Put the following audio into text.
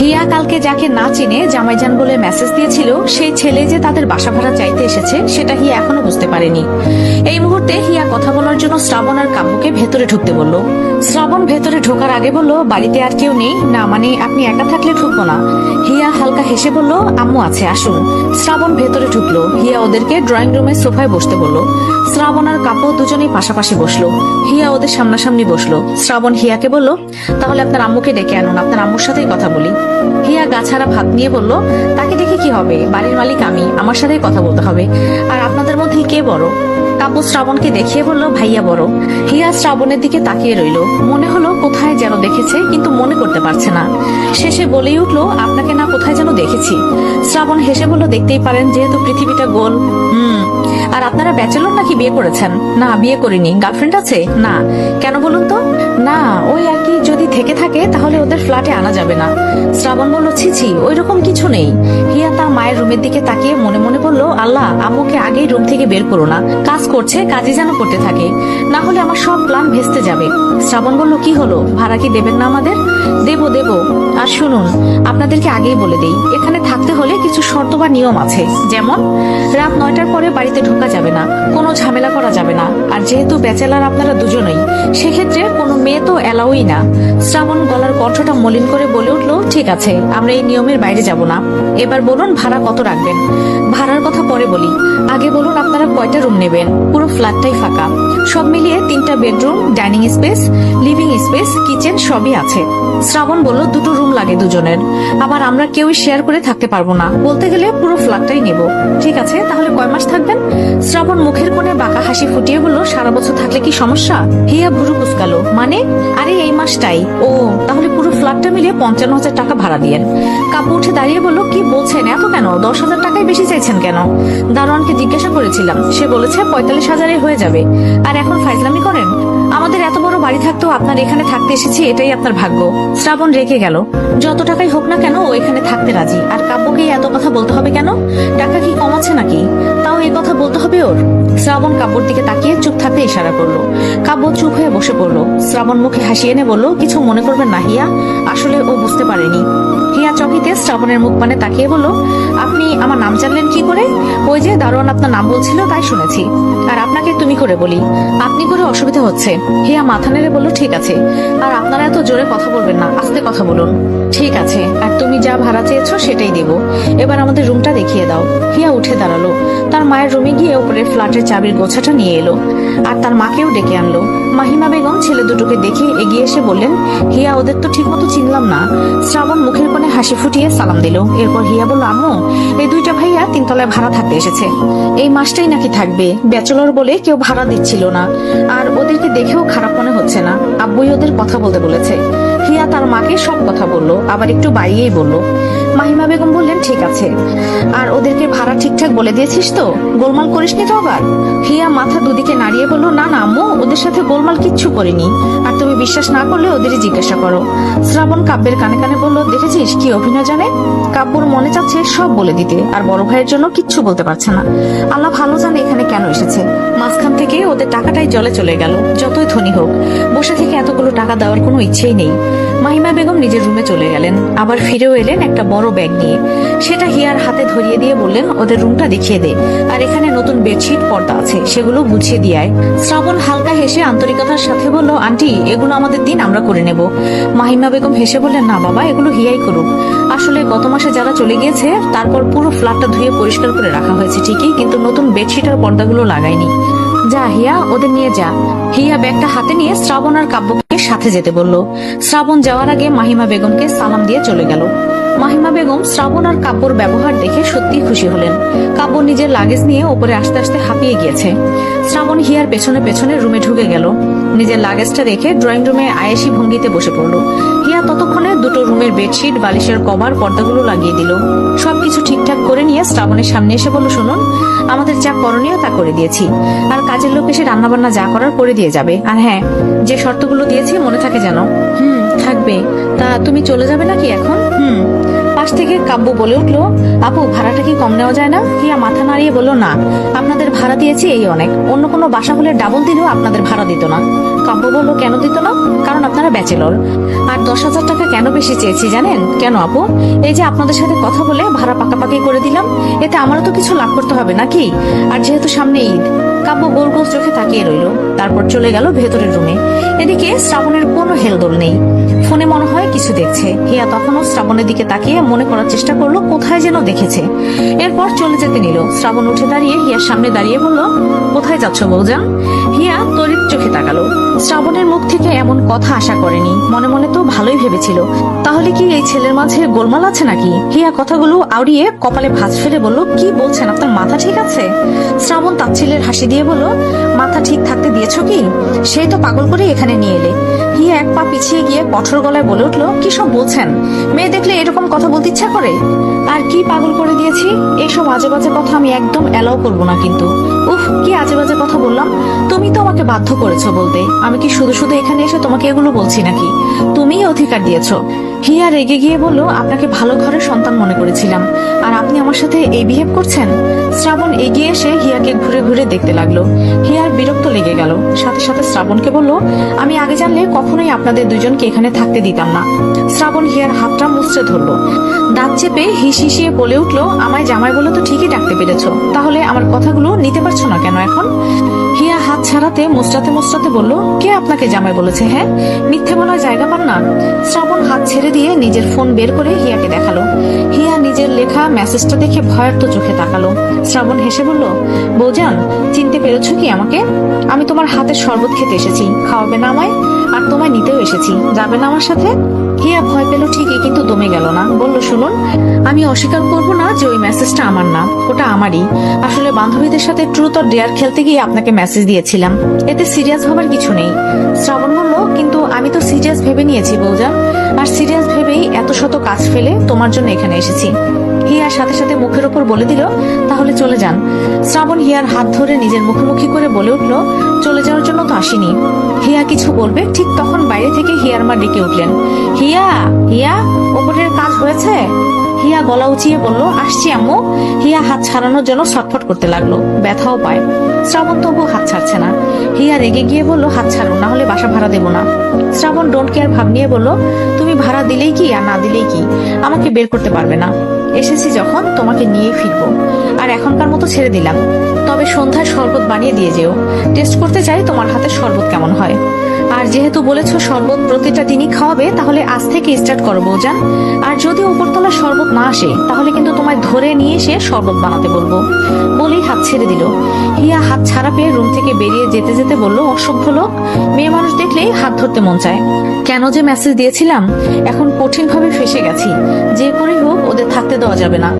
হিয়া কালকে যাকে না চিনে জামাইজান বলে মেসেজ দিয়েছিল সেই ছেলে যে তাদের বাসা ভাড়া চাইতে এসেছে সেটা হিয়া এখনো বুঝতে পারেনি। এই মুহূর্তে হিয়া কথা বলার জন্য শ্রাবণ আর কাব্যকে ভেতরে ঢুকতে বলল। শ্রাবণ ভেতরে ঢোকার আগে বলল, বাড়িতে আর কেউ নেই না? মানে আপনি একা থাকলে ঢুকবো না। হিয়া হালকা হেসে বলল, আম্মু আছে, আসুন। শ্রাবণ ভেতরে ঢুকলো। হিয়া ওদেরকে ড্রয়িং রুমের সোফায় বসতে বলল। শ্রাবণ আর কাব্য দুজনেই পাশাপাশি বসলো। হিয়া ওদের সামনাসামনি বসলো। শ্রাবণ হিয়াকে বলল, তাহলে আপনার আম্মুকে ডেকে আনুন, আপনার আম্মুর সাথেই কথা বলি। হিয়া গাছাড়া ভাত নিয়ে বলল, তাকে দেখে কি হবে, বাড়ির মালিক আমি, আমার সাথেই কথা বলতে হবে। আর আপনাদের মধ্যে কে বড়? কাব্য শ্রাবণকে দেখিয়ে বলল, ভাইয়া বড়। হিয়া শ্রাবণের দিকে তাকিয়ে রইল। মনে হলো কোথায় যেন দেখেছে, কিন্তু মনে করতে পারছে না। শেষে বলেই উঠলো, আপনাকে না কোথায় যেন দেখেছি। শ্রাবণ হেসে বলল, দেখতেই পারেন, যেহেতু পৃথিবীটা গোল। আর আপনারা ব্যাচেলর নাকি বিয়ে করেছেন? না, বিয়ে করিনি। গার্লফ্রেন্ড আছে? না। কেন বলুন তো? না, ওই আর কি, যদি থেকে থাকে তাহলে ওদের ফ্ল্যাটে আনা যাবে না। শ্রাবণ বলল, ছি, ওই রকম কিছু নেই। হিয়া তার মায়ের রুমের দিকে তাকিয়ে মনে মনে বলল, আল্লাহ, আম্মুকে আগেই রুম থেকে বের করো না। কাজ করছে, কাজই যেন করতে থাকে, না হলে আমার সব প্ল্যান ভেস্তে যাবে। শ্রাবণ বলল, কি হলো, ভাড়া কি দেবেন না আমাদের? দেব। আর শুনুন, আপনাদেরকে আগেই বলে দেই, এখানে থাকতে হলে কিছু শর্ত বা নিয়ম আছে। যেমন, রাত 9টার পরে বাড়িতে ঢোকা যাবে না, কোনো ঝামেলা করা যাবে না। আর যেহেতু ব্যাচেলার আপনারা দুজনেই, সেক্ষেত্রে কোনো মেয়ে তো এলাওই না। শ্রাবণ গলার কণ্ঠটা মলিন করে বলে উঠলো, ঠিক আছে, আমরা এই নিয়মের বাইরে যাব না। এবার বলুন, ভাড়া কত রাখবেন? ভাড়ার কথা পরে বলি, আগে বলুন আপনারা কয়টা রুম নেবেন? পুরো ফ্ল্যাটটাই ফাঁকা, সব মিলিয়ে 3টা bedroom, dining space, living space, kitchen সবই আছে। শ্রাবণ বলল, 2টো রুম লাগে দুজনের, আবার আমরা কেউই শেয়ার করে থাকতে পারবো না, বলতে গেলে পুরো ফ্ল্যাটটাই নেব। ঠিক আছে, তাহলে কয় মাস থাকবেন? শ্রাবণ মুখের কোণে বাঁকা হাসি ফুটিয়ে বলল, সারা বছর থাকলে কি সমস্যা? হিয়া ভুরু কুচকালো, মানে? আরে এই মাসটাই। ও, তাহলে পুরো ফ্ল্যাটটা মিলিয়ে 55,000 টাকা ভাড়া দিয়েন। কাপু উঠে দাঁড়িয়ে বলল, কি বলছেন, এত কেন? 10,000 টাকাই বেশি চাইছেন কেন? দারোয়ানকে জিজ্ঞাসা করেছিলাম, সে বলেছে 45,000-এ হয়ে যাবে। আর এখন ফাইজলামি করেন? আমাদের এত বড় বাড়ি থাকতেও আপনার এখানে থাকতে এসেছি, এটাই আপনার ভাগ্য। শ্রাবণ রেখে গেল। যত টাকাই হোক না কেন ও এখানে থাকতে রাজি। আর কাব্যকে এত কথা বলতে হবে কেন? টাকা কি কম আছে নাকি? তাও এই কথা বলতে হবে ওর? শ্রাবণ কাব্যর দিকে তাকিয়ে চুপ থাকতে ইশারা করলো। কাব্য চুপ হয়ে বসে পড়লো। শ্রাবণ মুখে হাসি এনে বলল, কিছু মনে করবেন না হিয়া, আসলে ও বুঝতে পারেনি। হিয়া চকিতে শ্রাবণের মুখ পানে তাকিয়ে বলল, আপনি আমার নাম জানলেন কি করে? ওই যে দারোয়ান আপনার নাম বলছিল, তাই শুনেছি। আর আপনাকে তুমি করে বলি, আপনি করে অসুবিধা হচ্ছে। হিয়া মাথা নেড়ে বলল, ঠিক আছে, আর আপনারা এত জোরে কথা বলবেন না, আস্তে কথা বলুন। ঠিক আছে, আর তুমি যা ভাড়া চেয়েছো সেটাই দেবো। এবার আমাদের রুমটা দেখিয়ে দাও। হিয়া উঠে দাঁড়ালো। তার মায়ের রুমে গিয়ে উপরের ফ্ল্যাটের চাবির গোছাটা নিয়ে এলো, আর তার মাকেও ডেকে আনলো। মাহিমা বেগম ছেলে দুটোকে দেখে এগিয়ে এসে বললেন, হিয়া, ওদের তো ঠিক মতো চিনলাম না। শ্রাবণ মুখের কোণে হাসি ফুটিয়ে সালাম দিল। এরপর হিয়া বলল, আম্মু, এই 2টা ভাইয়া 3তলায় ভাড়া থাকতে এসেছে। এই মাসটাই নাকি থাকবে। ব্যাচেলর বলে কেউ ভাড়া দিচ্ছিল না, আর ওদেরকে দেখেও খারাপ মনে হচ্ছে না। আব্বুই ওদের কথা বলতে বলেছে। হিয়া তার মাকে সব কথা বলল, আবার একটু বাড়িয়েই বলল। মাহিমা বেগম বললেন, ঠিক আছে, আর ওদেরকে ভাড়া ঠিকঠাক বলে দিয়েছিস তো? গোলমাল করিসনি তো আবার? হিয়া মাথা দুদিকে নাড়িয়ে বলল, না না আম্মু, ওদের সাথে গোলমাল কিচ্ছু করিনি। আর তুমি বিশ্বাস না করলে ওদেরই জিজ্ঞাসা করো। শ্রাবণ কাব্যের কানে কানে বলল, দেখেছিস কি অভিনয় জানে? কাব্যর মনে চাচ্ছে সব বলে দিতে, আর বড় ভাইয়ের জন্য কিচ্ছু বলতে পারছে না। আল্লাহ ভালো জানে এখানে কেন এসেছে। মাঝখান থেকে ওদের টাকাটাই জলে চলে গেল। যতই ধনী হোক, বসে থেকে এতগুলো টাকা দেওয়ার কোনো ইচ্ছেই নেই। মাহিমা বেগম নিজের রুমে চলে গেলেন, আবার ফিরেও এলেন একটা বড় ব্যাগ নিয়ে। সেটা হিয়ার হাতে ধরিয়ে দিয়ে বললেন, ওদের রুমটা দেখিয়ে দে, আর এখানে নতুন বেডশিট পর্দা আছে, সেগুলো গুছিয়ে দিয়ে আয়। শ্রাবণ হালকা হেসে আন্তরিকতার সাথে বলল, আন্টি, এগুলো আমাদের দিন, আমরা করে নেব। মাহিমা বেগম হেসে বললেন, না বাবা, এগুলো হিয়াই করুক। আসলে গত মাসে যারা চলে গিয়েছে তারপর পুরো ফ্ল্যাটটা ধুয়ে পরিষ্কার করে রাখা হয়েছে ঠিকই, কিন্তু নতুন বেডশিট আর পর্দাগুলো লাগায়নি। যা হিয়া, ওদের নিয়ে যা। হিয়া ব্যাগটা হাতে নিয়ে শ্রাবণ আর কাব্যকে সাথে যেতে বলল। শ্রাবণ যাওয়ার আগে মাহিমা বেগমকে সালাম দিয়ে চলে গেল। মাহিমা বেগম শ্রাবণ আর কাব্যর ব্যবহার দেখে সত্যি খুশি হলেন। কাব্য নিজের লাগেজ নিয়ে উপরে আসতে আসতে হাঁপিয়ে গিয়েছে। শ্রাবণ হিয়ার পেছনে পেছনে রুমে ঢুকে গেল। নিজের লাগেজটা রেখে ড্রয়িং রুমে আয়েশি ভঙ্গিতে বসে পড়ল। হিয়া ততক্ষণে 2টো রুমের বেডশিট, বালিশের কভার, পর্দাগুলো লাগিয়ে দিল। সবকিছু ঠিকঠাক করে নিয়ে শ্রাবণের সামনে এসে বলল, শুনুন, আমাদের যা করণীয় তা করে দিয়েছি, আর কাজের লোক এসে রান্নাবান্না যা করার করে দিয়ে যাবে। আর হ্যাঁ, যে শর্তগুলো দিয়েছি মনে থাকে যেন। থাকবে। তা তুমি চলে যাবে নাকি এখন? পাশ থেকে কাব্য বলে উঠলো, আপু ভাড়াটা কি কম নেওয়া যায় না? হিয়া মাথা নাড়িয়ে বলল, না, আপনাদের ভাড়া দিয়েছি এই অনেক, অন্য কোনো বাসা হলে ডাবল দিলেও আপনাদের ভাড়া দিত না। কাব্য বলল, কেন দিত না? কারণ আপনারা ব্যাচেলর। আর 10,000 টাকা কেন বেশি চেয়েছি জানেন? কেন আপু? এই যে আপনাদের সাথে কথা বলে ভাড়া পাকাপাকি করে দিলাম, এতে আমারও তো কিছু লাভ করতে হবে নাকি? আর যেহেতু সামনে ঈদ। কাব্য গোল গোল চোখে তাকিয়ে রইল, তারপর চলে গেল ভেতরের রুমে। এদিকে শ্রাবণের কোনো হেলদোল নেই, ফোনে মনে হয় কিছু দেখছে। হিয়া তখনও শ্রাবণের দিকে তাকিয়ে মনে করার চেষ্টা করলো কোথায় যেন দেখেছে। এরপর চলে যেতে নিল। শ্রাবণ উঠে দাঁড়িয়ে হিয়ার সামনে দাঁড়িয়ে বলল, কোথায় যাচ্ছ বৌজান? হিয়া তড়িৎ চোখে তাকালো। শ্রাবণের মুখ থেকে এমন কথা আশা করেনি। মনে মনে তো ভালোই ভেবেছিল, তাহলে কি এই ছেলের মাঝে গোলমাল আছে নাকি? হিয়া কথাগুলো আউড়িয়ে কপালে ভাঁজ ফেলে বলল, কি বলছেন? আপনার মাথা ঠিক আছে? শ্রাবণ তাচ্ছিলের হাসি দিয়ে বলল, মাথা ঠিক থাকতে দিয়েছো কি? সেই তো পাগল করে এখানে নিয়ে এলে। হিয়া এক পা পিছিয়ে গিয়ে কঠোর গলায় বলে উঠলো, কি সব বলছেন? মেয়ে দেখলে এরকম কথা বলতে ইচ্ছা করে? আর কি পাগল করে দিয়েছি? এইসব আজে বাজে কথা আমি একদম অ্যালাউ করবো না কিন্তু। উফ, কি আজে বাজে কথা বললাম? তুমি তো আমাকে বাধ্য করেছো বলতে। আমি কি শুধু শুধু এখানে এসে তোমাকে এগুলো বলছি নাকি? তুমিই অধিকার দিয়েছো। হিয়া রেগে গিয়ে বলল, আপনাকে ভালো ঘরের সন্তান মনে করেছিলাম, আর আপনি আমার সাথে এই বিহেভ করছেন? শ্রাবণ এগিয়ে এসে হিয়াকে ঘুরে ঘুরে দেখতে লাগলো। হিয়ার বিরক্ত লেগে গেল। সাথে সাথে শ্রাবণকে বলল, আমি আগে জানলে কখনোই আপনাদের দুজনকে এখানে থাকতে দিতাম না। শ্রাবণ হিয়ার হাতটা মুচড়ে ধরলো, দাঁত চেপে হিসিয়ে বলে উঠলো, আমায় জামাই বলে তো ঠিকই ডাকতে পেরেছো, তাহলে আমার কথাগুলো নিতে পারছো না কেন এখন? হিয়া হাত ছাড়াতে মোচড়াতে মোচড়াতে বলল, কে আপনাকে জামাই বলেছে? হ্যাঁ, মিথ্যে বলার জায়গা পান না? শ্রাবণ হাত ছেড়ে দিয়ে নিজের ফোন বের করে হিয়াকে দেখালো। হিয়া নিজের লেখা মেসেজটা দেখে ভয়ার্ত চোখে তাকালো। শ্রাবণ হেসে বলল, বৌজান, চিনতে পেরেছো কি আমাকে? আমি তোমার হাতের শরবত খেতে এসেছি, খাওয়াবে না আমায়? আর তোমায় নিতেও এসেছি, যাবে না আমার সাথে? হিয়া ভয় পেল ঠিকই, কিন্তু দমে গেল না। বলল, শুনুন, আমি অস্বীকার করব না যে ওই মেসেজটা আমার না, ওটা আমারই। আসলে বান্ধবীদের সাথে ট্রুথ অর ডেয়ার খেলতে গিয়ে আপনাকে মেসেজ দিয়েছিলাম, এতে সিরিয়াস ভাবার কিছু নেই। শ্রাবণ বলল, কিন্তু আমি তো সিরিয়াস ভেবে নিয়েছি বৌজান, আর সিরিয়াস ভেবেই এত শত কাজ ফেলে তোমার জন্য এখানে এসেছি। হিয়ার সাথে সাথে মুখের ওপর বলে দিল, তাহলে চলে যান। শ্রাবণ হিয়ার হাত ধরে নিজের মুখোমুখি করে বলে উঠল, চলে যাওয়ার জন্য তো আসিনি। হিয়া কিছু বলবে, ঠিক তখন বাইরে থেকে হিয়ার মা ডেকে উঠলেন, হিয়া, হিয়া, ওপরের কাজ হয়েছে? হিয়া গলা উঁচিয়ে বলল, আসছি আম্মু। হিয়া হাত ছাড়ানোর জন্য ছটফট করতে লাগলো, ব্যথাও পায়। শ্রাবণ তবু হাত ছাড়ছে না। হিয়া রেগে গিয়ে বলল, হাত ছাড়ুন, না হলে বাসা ভাড়া দেবো না। শ্রাবণ ডোন্ট কেয়ার ভাব নিয়ে বলল, তুমি ভাড়া দিলেই কি আর না দিলেই কি, আমাকে বের করতে পারবে না। এসেছি যখন, তোমাকে নিয়ে ফিরবো। আর এখনকার মতো ছেড়ে দিলাম, তবে সন্ধ্যায় শরবত বানিয়ে দিয়ে যেও। টেস্ট করতে চাই তোমার হাতের শরবত কেমন হয়। আর যেহেতু বলেছো শরবত প্রতিটা দিনই খাওয়াবে, তাহলে আজ থেকে স্টার্ট করো বৌজান। আর যদি উপরতলা শরবত না আসে, তাহলে কিন্তু তোমায় ধরে নিয়ে এসে শরবত বানাতে বলবো। বলেই হাত ছেড়ে দিল। হিয়া হাত ছাড়া পেয়ে রুম থেকে বেরিয়ে যেতে যেতে বলল, অসভ্য লোক, মেয়ে মানুষ দেখলেই হাত ধরতে মন চায়। কেন যে মেসেজ দিয়েছিলাম, এখন কঠিন ভাবে ফেসে গেছি। যে করেই হোক ওদের থাকতে দেওয়া যাবে না।